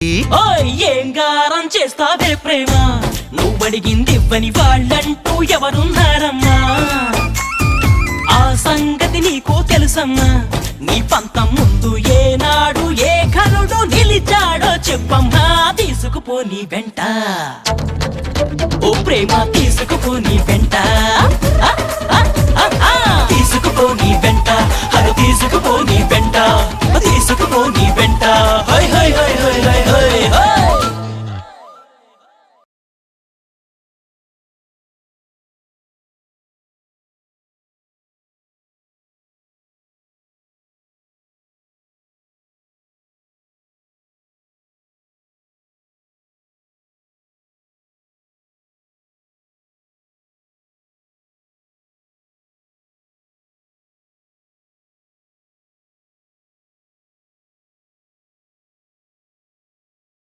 ఏం గారం చేస్తావే ప్రేమ, నువ్వడిగింది ఇవ్వని వాళ్ళంటూ ఎవరున్నారమ్మా? ఆ సంగతి నీకు తెలుసమ్మా? నీ పంతం ముందు ఏనాడు ఏ ఘనుడు నిలిచాడో చెప్పమ్మా, తీసుకుపో నీ వెంట. ఓ ప్రేమ